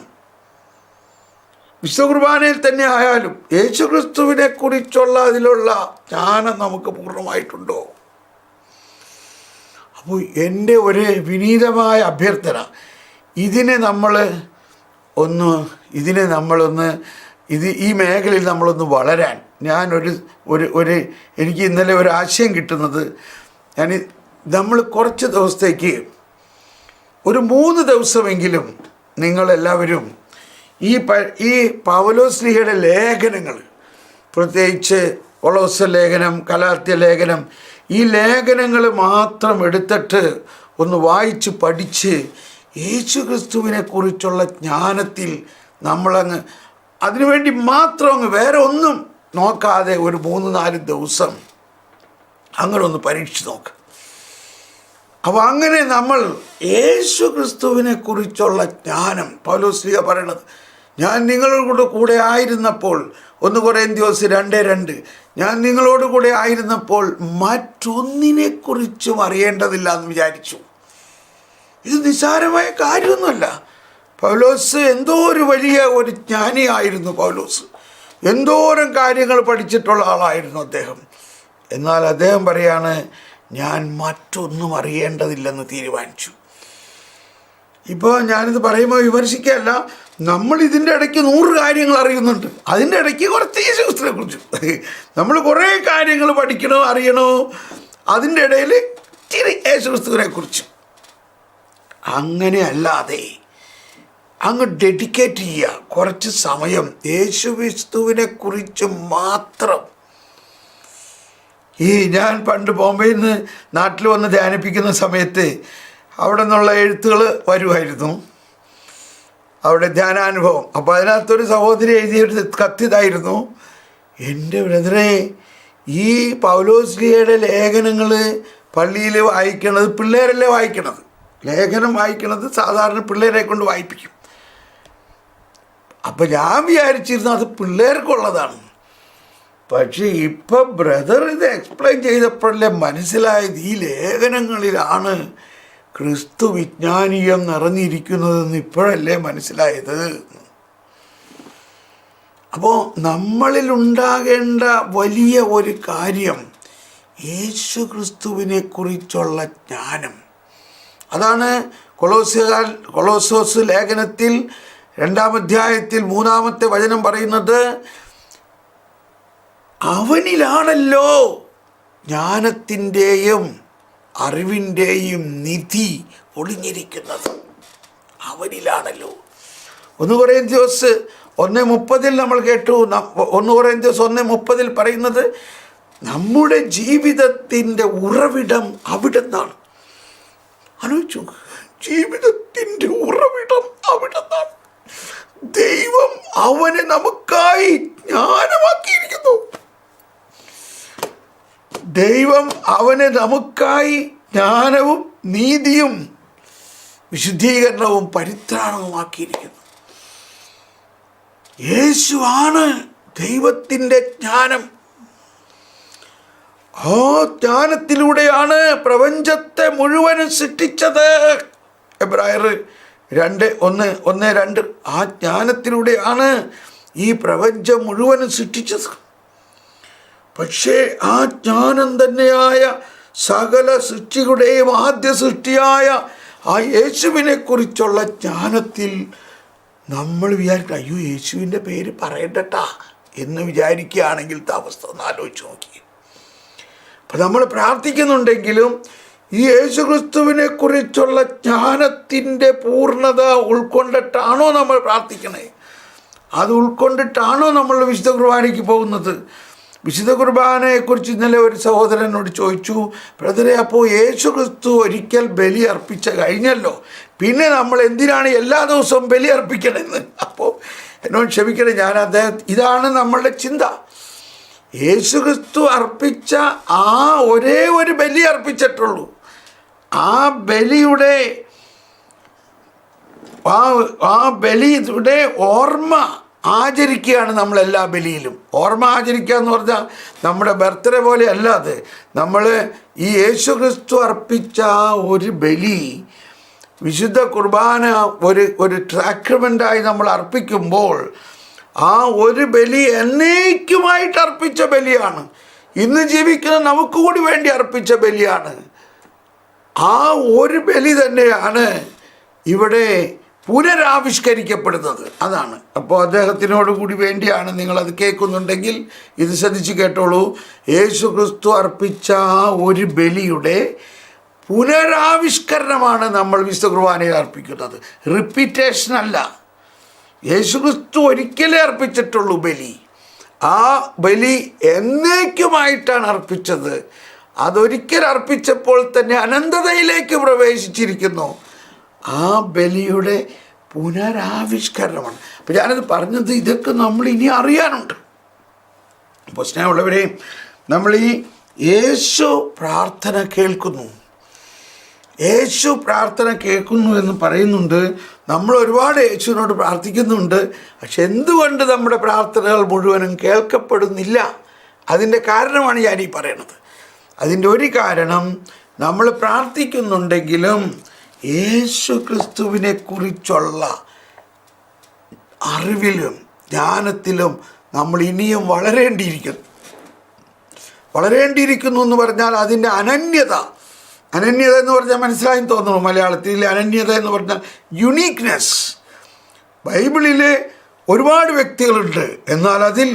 വിശുദ്ധ കുർബാനയിൽ തന്നെ ആയാലും യേശു ക്രിസ്തുവിനെ കുറിച്ചുള്ള അതിലുള്ള ജ്ഞാനം നമുക്ക് പൂർണ്ണമായിട്ടുണ്ടോ? അപ്പോൾ എൻ്റെ ഒരു വിനീതമായ അഭ്യർത്ഥന, ഇതിനെ നമ്മളൊന്ന് ഈ മേഖലയിൽ നമ്മളൊന്ന് വളരാൻ എനിക്ക് ഇന്നലെ ഒരു ആശയം കിട്ടുന്നത്, നമ്മൾ കുറച്ച് ദിവസത്തേക്ക് ഒരു 3 ദിവസമെങ്കിലും നിങ്ങളെല്ലാവരും ഈ പൗലോസ്ലീഹയുടെ ലേഖനങ്ങൾ, പ്രത്യേകിച്ച് കൊളോസ്യ ലേഖനം, ഗലാത്യ ലേഖനം, ഈ ലേഖനങ്ങൾ മാത്രം എടുത്തിട്ട് ഒന്ന് വായിച്ച് പഠിച്ച് യേശു ക്രിസ്തുവിനെ കുറിച്ചുള്ള ജ്ഞാനത്തിൽ നമ്മളങ്ങ് അതിനുവേണ്ടി മാത്രം അങ്ങ് വേറെ ഒന്നും നോക്കാതെ ഒരു 3-4 ദിവസം അങ്ങനെ ഒന്ന് പരീക്ഷിച്ച് നോക്കുക. അപ്പോൾ അങ്ങനെ നമ്മൾ യേശു ക്രിസ്തുവിനെ കുറിച്ചുള്ള ജ്ഞാനം, പൗലോസ്ലീഹ പറയണത്, ഞാൻ നിങ്ങളോട് കൂടെ ആയിരുന്നപ്പോൾ, 1 കൊരിന്ത്യർ 2:2, ഞാൻ നിങ്ങളോട് കൂടെ ആയിരുന്നപ്പോൾ മറ്റൊന്നിനെക്കുറിച്ചും അറിയേണ്ടതില്ല എന്ന് വിചാരിച്ചു. ഇത് നിസ്സാരമായ കാര്യമൊന്നുമല്ല. പൗലോസ് എന്തോ ഒരു വലിയ ഒരു ജ്ഞാനിയായിരുന്നു. പൗലോസ് എന്തോരം കാര്യങ്ങൾ പഠിച്ചിട്ടുള്ള ആളായിരുന്നു അദ്ദേഹം. എന്നാൽ അദ്ദേഹം പറയാണ്, ഞാൻ മറ്റൊന്നും അറിയേണ്ടതില്ലെന്ന് തീരുമാനിച്ചു. ഇപ്പോൾ ഞാനിത് പറയുമ്പോൾ വിമർശിക്കുകയല്ല, നമ്മൾ ഇതിൻ്റെ ഇടയ്ക്ക് 100 കാര്യങ്ങൾ അറിയുന്നുണ്ട്. അതിൻ്റെ ഇടയ്ക്ക് കുറച്ച് യേശുക്രിസ്തുവിനെ കുറിച്ച് നമ്മൾ കുറേ കാര്യങ്ങൾ പഠിക്കണോ അറിയണോ, അതിൻ്റെ ഇടയിൽ ഇച്ചിരി യേശുക്രിസ്തുവിനെ കുറിച്ച്. അങ്ങനെ അല്ലാതെ അങ്ങ് ഡെഡിക്കേറ്റ് ചെയ്യുക കുറച്ച് സമയം യേശുക്രിസ്തുവിനെ കുറിച്ച് മാത്രം. ഞാൻ പണ്ട് ബോംബെയിൽ നിന്ന് നാട്ടിൽ വന്ന് ധ്യാനിപ്പിക്കുന്ന സമയത്ത് അവിടെ നിന്നുള്ള എഴുത്തുകൾ വരുമായിരുന്നു, അവിടെ ധ്യാനാനുഭവം. അപ്പോൾ അതിനകത്തൊരു സഹോദരി എഴുതിയൊരു കത്തിതായിരുന്നു, എൻ്റെ ബ്രദറെ ഈ പൗലോസ്ലീഹയുടെ ലേഖനങ്ങൾ പള്ളിയിൽ വായിക്കണത് പിള്ളേരല്ലേ വായിക്കണത്, ലേഖനം വായിക്കണത് സാധാരണ പിള്ളേരെ കൊണ്ട് വായിപ്പിക്കും. അപ്പം ഞാൻ വിചാരിച്ചിരുന്നു അത് പിള്ളേർക്കുള്ളതാണ്. പക്ഷേ ഇപ്പം ബ്രദർ ഇത് എക്സ്പ്ലെയിൻ ചെയ്തപ്പോഴല്ലേ മനസ്സിലായത് ഈ ലേഖനങ്ങളിലാണ് ക്രിസ്തു വിജ്ഞാനീയം നിറഞ്ഞിരിക്കുന്നതെന്ന് ഇപ്പോഴല്ലേ മനസ്സിലായത്. അപ്പോൾ നമ്മളിൽ ഉണ്ടാകേണ്ട വലിയ ഒരു കാര്യം യേശു ക്രിസ്തുവിനെ കുറിച്ചുള്ള ജ്ഞാനം. അതാണ് കൊളോസോസ് ലേഖനത്തിൽ 2-ാം അധ്യായത്തിൽ 3-ാമത്തെ വചനം പറയുന്നത്, അവനിലാണല്ലോ ജ്ഞാനത്തിൻ്റെയും അറിവിൻ്റെയും നിധി ഒളിഞ്ഞിരിക്കുന്നത്. അവനിലാണല്ലോ. 1 കൊരിന്ത്യർ 1:30 നമ്മൾ കേട്ടു. 1 കൊരിന്ത്യർ 1:30 പറയുന്നത് നമ്മുടെ ജീവിതത്തിൻ്റെ ഉറവിടം അവിടെ നിന്നാണ്. ആലോചിച്ചു, ജീവിതത്തിൻ്റെ ഉറവിടം അവിടെ നിന്നാണ്. ദൈവം അവനെ നമുക്കായി ജ്ഞാനമാക്കിയിരിക്കുന്നു. ദൈവം അവനെ നമുക്കായി ജ്ഞാനവും നീതിയും വിശുദ്ധീകരണവും പരിത്രാണവുമാക്കിയിരിക്കുന്നു. യേശുവാണ് ദൈവത്തിൻ്റെ ജ്ഞാനം. ആ ജ്ഞാനത്തിലൂടെയാണ് പ്രപഞ്ചത്തെ മുഴുവനും സൃഷ്ടിച്ചത്. എബ്രായർ 2:1-2. ആ ജ്ഞാനത്തിലൂടെയാണ് ഈ പ്രപഞ്ചം മുഴുവനും സൃഷ്ടിച്ചത്. പക്ഷേ ആ ജ്ഞാനം തന്നെയായ സകല സൃഷ്ടികളുടെയും ആദ്യ സൃഷ്ടിയായ ആ യേശുവിനെ കുറിച്ചുള്ള ജ്ഞാനത്തിൽ നമ്മൾ വിചാരിക്കും, അയ്യോ യേശുവിൻ്റെ പേര് പറയണ്ടട്ടാ എന്ന് വിചാരിക്കുകയാണെങ്കിൽ അവസ്ഥ ഒന്ന് ആലോചിച്ച് നോക്കി. അപ്പം നമ്മൾ പ്രാർത്ഥിക്കുന്നുണ്ടെങ്കിലും ഈ യേശുക്രിസ്തുവിനെ കുറിച്ചുള്ള ജ്ഞാനത്തിൻ്റെ പൂർണ്ണത ഉൾക്കൊണ്ടിട്ടാണോ നമ്മൾ പ്രാർത്ഥിക്കണേ? അത് ഉൾക്കൊണ്ടിട്ടാണോ നമ്മൾ വിശുദ്ധ കുർബാനയ്ക്ക് പോകുന്നത്? വിശുദ്ധ കുർബാനയെക്കുറിച്ച് ഇന്നലെ ഒരു സഹോദരനോട് ചോദിച്ചു, ബ്രദറെ, അപ്പോൾ യേശുക്രിസ്തു ഒരിക്കൽ ബലി അർപ്പിച്ച കഴിഞ്ഞല്ലോ, പിന്നെ നമ്മൾ എന്തിനാണ് എല്ലാ ദിവസവും ബലി അർപ്പിക്കണമെന്ന്? അപ്പോൾ എന്നോട് ക്ഷമിക്കണേ, ഇതാണ് നമ്മളുടെ ചിന്ത. യേശുക്രിസ്തു അർപ്പിച്ച ആ ഒരേ ഒരു ബലി അർപ്പിച്ചിട്ടുള്ളൂ. ആ ബലിയുടെ ഓർമ്മ ആചരിക്കുകയാണ് നമ്മളെല്ലാ ബലിയിലും. ഓർമ്മ ആചരിക്കുക എന്ന് പറഞ്ഞാൽ നമ്മുടെ ബർത്ത്ഡേ പോലെ അല്ലാതെ നമ്മൾ ഈ യേശുക്രിസ്തു അർപ്പിച്ച ആ ഒരു ബലി വിശുദ്ധ കുർബാന ഒരു സാക്രമെൻ്റായി നമ്മൾ അർപ്പിക്കുമ്പോൾ ആ ഒരു ബലി എന്നേക്കുമായിട്ട് അർപ്പിച്ച ബലിയാണ്. ഇന്ന് ജീവിക്കുന്ന നമുക്ക് കൂടി വേണ്ടി അർപ്പിച്ച ബലിയാണ്. ആ ഒരു ബലി തന്നെയാണ് ഇവിടെ പുനരാവിഷ്കരിക്കപ്പെടുന്നത്. അതാണ്. അപ്പോൾ അദ്ദേഹത്തിനോട് കൂടി വേണ്ടിയാണ് നിങ്ങളത് കേൾക്കുന്നുണ്ടെങ്കിൽ ഇത് ശ്രദ്ധിച്ച് കേട്ടോളൂ. യേശു ക്രിസ്തു അർപ്പിച്ച ആ ഒരു ബലിയുടെ പുനരാവിഷ്കരണമാണ് നമ്മൾ വിശുദ്ധ കുർബാനയിൽ അർപ്പിക്കുന്നത്. റിപ്പീറ്റേഷൻ അല്ല. യേശു ക്രിസ്തു ഒരിക്കലേ അർപ്പിച്ചിട്ടുള്ളൂ ബലി. ആ ബലി എന്നേക്കുമായിട്ടാണ് അർപ്പിച്ചത്. അതൊരിക്കൽ അർപ്പിച്ചപ്പോൾ തന്നെ അനന്തതയിലേക്ക് പ്രവേശിച്ചിരിക്കുന്നു. ആ ബലിയുടെ പുനരാവിഷ്കരണമാണ്. അപ്പം ഞാനത് പറഞ്ഞത് ഇതൊക്കെ നമ്മൾ ഇനി അറിയാനുണ്ട്. അപ്പോൾ സ്നേഹമുള്ളവരെ, നമ്മൾ ഈ യേശു പ്രാർത്ഥന കേൾക്കുന്നു, യേശു പ്രാർത്ഥന കേൾക്കുന്നു എന്ന് പറയുന്നുണ്ട്. നമ്മൾ ഒരുപാട് യേശുവിനോട് പ്രാർത്ഥിക്കുന്നുണ്ട്. പക്ഷെ എന്തുകൊണ്ട് നമ്മുടെ പ്രാർത്ഥനകൾ മുഴുവനും കേൾക്കപ്പെടുന്നില്ല? അതിൻ്റെ കാരണമാണ് ഞാനീ പറയണത്. അതിൻ്റെ ഒരു കാരണം, നമ്മൾ പ്രാർത്ഥിക്കുന്നുണ്ടെങ്കിലും യേശു ക്രിസ്തുവിനെ കുറിച്ചുള്ള അറിവിലും ജ്ഞാനത്തിലും നമ്മൾ ഇനിയും വളരേണ്ടിയിരിക്കുന്നു എന്ന് പറഞ്ഞാൽ അതിൻ്റെ അനന്യത എന്ന് പറഞ്ഞാൽ മനസ്സിലായെന്ന് തോന്നുന്നു. മലയാളത്തിൽ അനന്യത എന്ന് പറഞ്ഞാൽ യുണീക്നെസ്. ബൈബിളിൽ ഒരുപാട് വ്യക്തികളുണ്ട്, എന്നാൽ അതിൽ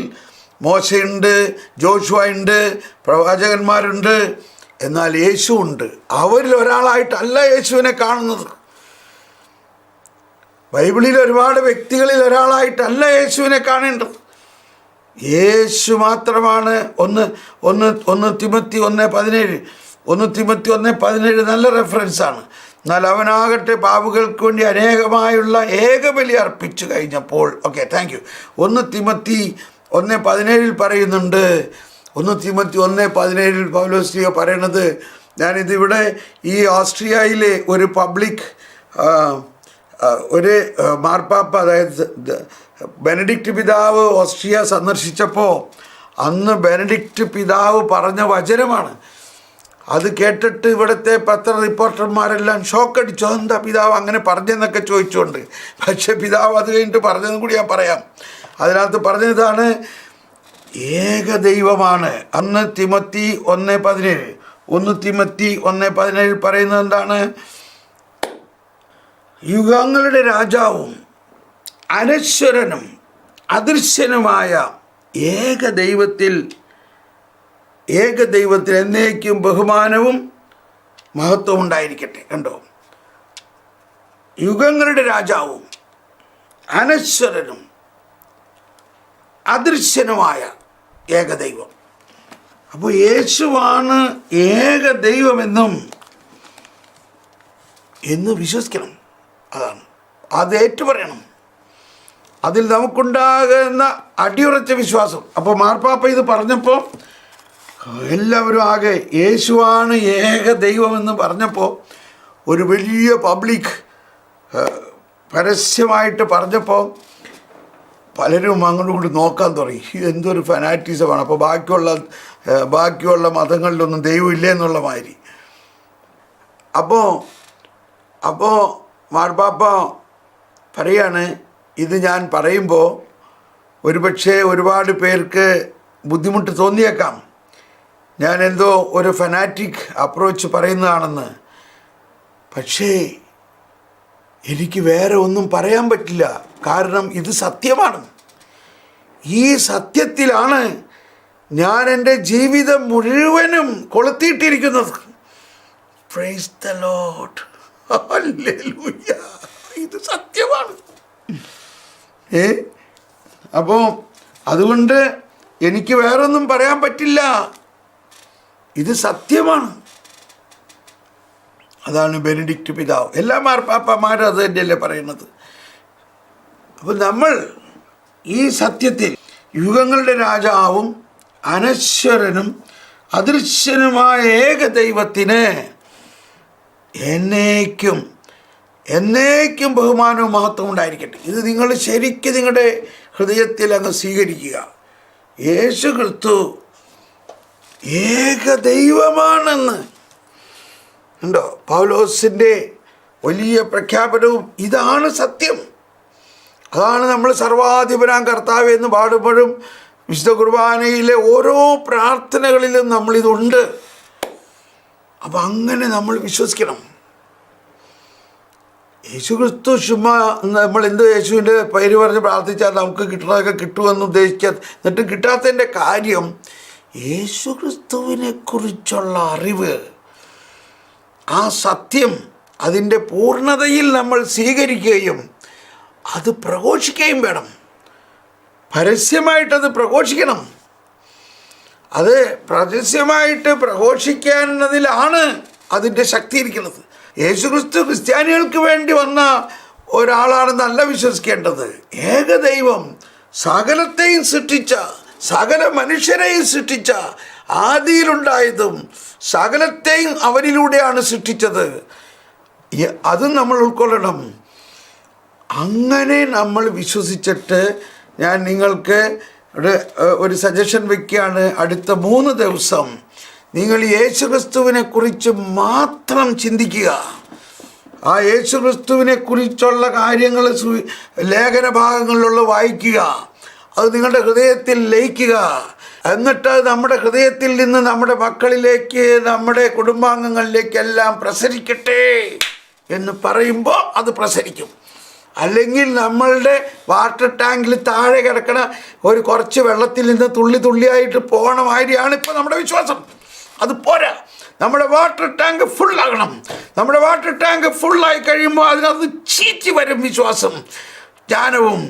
മോശയുണ്ട്, ജോഷുവ ഉണ്ട്, പ്രവാചകന്മാരുണ്ട്, എന്നാൽ യേശു ഉണ്ട്. അവരിൽ ഒരാളായിട്ടല്ല യേശുവിനെ കാണുന്നത്. ബൈബിളിൽ ഒരുപാട് വ്യക്തികളിൽ ഒരാളായിട്ടല്ല യേശുവിനെ കാണേണ്ടത്. യേശു മാത്രമാണ്. ഒന്ന് തിമത്തി 1:17 നല്ല റെഫറൻസാണ്. എന്നാൽ അവനാകട്ടെ പാപികൾക്ക് വേണ്ടി അനേകമായുള്ള ഏകബലി അർപ്പിച്ചു കഴിഞ്ഞപ്പോൾ, ഓക്കെ, താങ്ക് യു. 1 തിമത്തി 1:17 പറയുന്നുണ്ട്. 1 തിമത്തി 1:17 പൗലോസ് പറയണത്, ഞാനിതിവിടെ ഈ ഓസ്ട്രിയയിലെ ഒരു പബ്ലിക് ഒരു മാർപ്പാപ്പ, അതായത് ബെനഡിക്റ്റ് പിതാവ് ഓസ്ട്രിയ സന്ദർശിച്ചപ്പോൾ അന്ന് ബെനഡിക്റ്റ് പിതാവ് പറഞ്ഞ വചനമാണ്. അത് കേട്ടിട്ട് ഇവിടുത്തെ പത്ര റിപ്പോർട്ടർമാരെല്ലാം ഷോക്കടിച്ചു. എന്താ പിതാവ് അങ്ങനെ പറഞ്ഞെന്നൊക്കെ ചോദിച്ചുകൊണ്ട്. പക്ഷേ പിതാവ് അത് കഴിഞ്ഞിട്ട് പറഞ്ഞതും കൂടി ഞാൻ പറയാം. അതിനകത്ത് പറഞ്ഞതാണ്, ഏകദൈവമാണ്. 1 തിമത്തി 1:17 പറയുന്നത് എന്താണ്? യുഗങ്ങളുടെ രാജാവും അനശ്വരനും അദൃശ്യനുമായ ഏകദൈവത്തിൽ എന്നേക്കും ബഹുമാനവും മഹത്വവും ഉണ്ടായിരിക്കട്ടെ. കണ്ടോ? യുഗങ്ങളുടെ രാജാവും അനശ്വരനും അദൃശ്യനുമായ ഏകദൈവം. അപ്പോൾ യേശുവാണ് ഏകദൈവമെന്ന് വിശ്വസിക്കണം. അതാണ്, അത് ഏറ്റുപറയണം. അതിൽ നമുക്കുണ്ടാകുന്ന അടിയുറച്ച വിശ്വാസം. അപ്പോൾ മാർപ്പാപ്പ ഇത് പറഞ്ഞപ്പോൾ എല്ലാവരും ആകെ യേശുവാണ് ഏകദൈവമെന്ന് പറഞ്ഞപ്പോൾ ഒരു വലിയ പബ്ലിക് പരസ്യമായിട്ട് പറഞ്ഞപ്പോൾ പലരും അങ്ങോട്ടും കൂടി നോക്കാൻ തുടങ്ങി. ഇതെന്തൊരു ഫനാറ്റിസമാണ്. അപ്പോൾ ബാക്കിയുള്ള മതങ്ങളിലൊന്നും ദൈവം ഇല്ല എന്നുള്ള മാതിരി. അപ്പോൾ മാർപ്പാപ്പ പറയാണ്, ഇത് ഞാൻ പറയുമ്പോൾ ഒരുപക്ഷെ ഒരുപാട് പേർക്ക് ബുദ്ധിമുട്ട് തോന്നിയേക്കാം, ഞാൻ എന്തോ ഒരു ഫനാറ്റിക് അപ്രോച്ച് പറയുന്നതാണെന്ന്. പക്ഷേ എനിക്ക് വേറെ ഒന്നും പറയാൻ പറ്റില്ല. കാരണം ഇത് സത്യമാണ്. ഈ സത്യത്തിലാണ് ഞാൻ എൻ്റെ ജീവിതം മുഴുവനും കൊളുത്തിയിട്ടിരിക്കുന്നത്. Praise the lord. ഹല്ലേലൂയ. ഇത് സത്യമാണ്. അപ്പോൾ അതുകൊണ്ട് എനിക്ക് വേറൊന്നും പറയാൻ പറ്റില്ല. ഇത് സത്യമാണ്. അതാണ് ബെനഡിക്റ്റ് പിതാവ്. എല്ലാ മാർപ്പാപ്പമാരും അത് തന്നെയല്ലേ പറയുന്നത്. അപ്പോൾ നമ്മൾ ഈ സത്യത്തിൽ യുഗങ്ങളുടെ രാജാവും അനശ്വരനും അദൃശ്യനുമായ ഏകദൈവത്തിന് എന്നേക്കും ബഹുമാനവും മഹത്വം ഉണ്ടായിരിക്കട്ടെ. ഇത് നിങ്ങൾ ശരിക്കും നിങ്ങളുടെ ഹൃദയത്തിൽ അങ്ങ് സ്വീകരിക്കുക. യേശു ക്രിസ്തു ഏകദൈവമാണെന്ന് ഉണ്ടോ? പൗലോസിൻ്റെ വലിയ പ്രഖ്യാപനവും ഇതാണ് സത്യം. അതാണ് നമ്മൾ സർവാധിപനാം കർത്താവ് എന്ന് പാടുമ്പോഴും വിശുദ്ധ കുർബാനയിലെ ഓരോ പ്രാർത്ഥനകളിലും നമ്മളിതുണ്ട്. അപ്പം അങ്ങനെ നമ്മൾ വിശ്വസിക്കണം. യേശു ക്രിസ്തു ചുമ്മാ നമ്മൾ എന്ത് യേശുവിൻ്റെ പേര് പറഞ്ഞ് പ്രാർത്ഥിച്ചാൽ നമുക്ക് കിട്ടണതൊക്കെ കിട്ടുമെന്ന് ഉദ്ദേശിക്കുക. എന്നിട്ട് കിട്ടാത്തതിൻ്റെ കാര്യം യേശു ക്രിസ്തുവിനെ കുറിച്ചുള്ള അറിവ്, ആ സത്യം അതിൻ്റെ പൂർണ്ണതയിൽ നമ്മൾ സ്വീകരിക്കുകയും അത് പ്രഘോഷിക്കുകയും വേണം. പരസ്യമായിട്ടത് പ്രഘോഷിക്കണം. അത് പരസ്യമായിട്ട് പ്രഘോഷിക്കുന്നതിലാണ് അതിൻ്റെ ശക്തി ഇരിക്കുന്നത്. യേശുക്രിസ്തു ക്രിസ്ത്യാനികൾക്ക് വേണ്ടി വന്ന ഒരാളാണെന്നല്ല വിശ്വസിക്കേണ്ടത്. ഏകദൈവം സകലത്തെയും സൃഷ്ടിച്ച, സകല മനുഷ്യരെയും സൃഷ്ടിച്ച, ആദിയിലുണ്ടായതും സകലത്തെയും അവരിലൂടെയാണ് സൃഷ്ടിച്ചത്. അതും നമ്മൾ ഉൾക്കൊള്ളണം. അങ്ങനെ നമ്മൾ വിശ്വസിച്ചിട്ട് ഞാൻ നിങ്ങൾക്ക് ഒരു സജഷൻ വയ്ക്കുകയാണ്. അടുത്ത 3 ദിവസം നിങ്ങൾ യേശു ക്രിസ്തുവിനെ കുറിച്ച് മാത്രം ചിന്തിക്കുക. ആ യേശു ക്രിസ്തുവിനെ കുറിച്ചുള്ള കാര്യങ്ങൾ ലേഖന ഭാഗങ്ങളിലുള്ള വായിക്കുക. അത് നിങ്ങളുടെ ഹൃദയത്തിൽ ലയിക്കുക. എന്നിട്ട് നമ്മുടെ ഹൃദയത്തിൽ നിന്ന് നമ്മുടെ മക്കളിലേക്ക്, നമ്മുടെ കുടുംബാംഗങ്ങളിലേക്കെല്ലാം പ്രസരിക്കട്ടെ എന്ന് പറയുമ്പോൾ അത് പ്രസരിക്കും. അല്ലെങ്കിൽ നമ്മളുടെ വാട്ടർ ടാങ്കിൽ താഴെ കിടക്കണ കുറച്ച് വെള്ളത്തിൽ നിന്ന് തുള്ളിയായിട്ട് പോകണ മാതിരിയാണ് ഇപ്പോൾ നമ്മുടെ വിശ്വാസം. അത് പോരാ. നമ്മുടെ വാട്ടർ ടാങ്ക് ഫുള്ളാകണം. നമ്മുടെ വാട്ടർ ടാങ്ക് ഫുള്ളായി കഴിയുമ്പോൾ അതിനകത്ത് ചീറ്റി വരും വിശ്വാസം, ജ്ഞാനവും.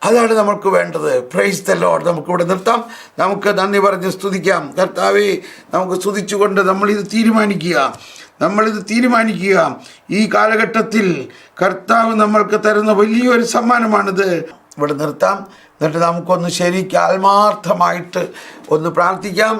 അതാണ് നമുക്ക് വേണ്ടത്. Price the Lord. നമുക്കിവിടെ നിർത്താം. നമുക്ക് നന്ദി പറഞ്ഞ് സ്തുതിക്കാം. കർത്താവേ, നമുക്ക് സ്തുതിച്ചുകൊണ്ട് നമ്മളിത് തീരുമാനിക്കുക. ഈ കാലഘട്ടത്തിൽ കർത്താവ് നമ്മൾക്ക് തരുന്ന വലിയൊരു സമ്മാനമാണിത്. ഇവിടെ നിർത്താം. എന്നിട്ട് നമുക്കൊന്ന് ശരിക്കും ആത്മാർത്ഥമായിട്ട് ഒന്ന് പ്രാർത്ഥിക്കാം.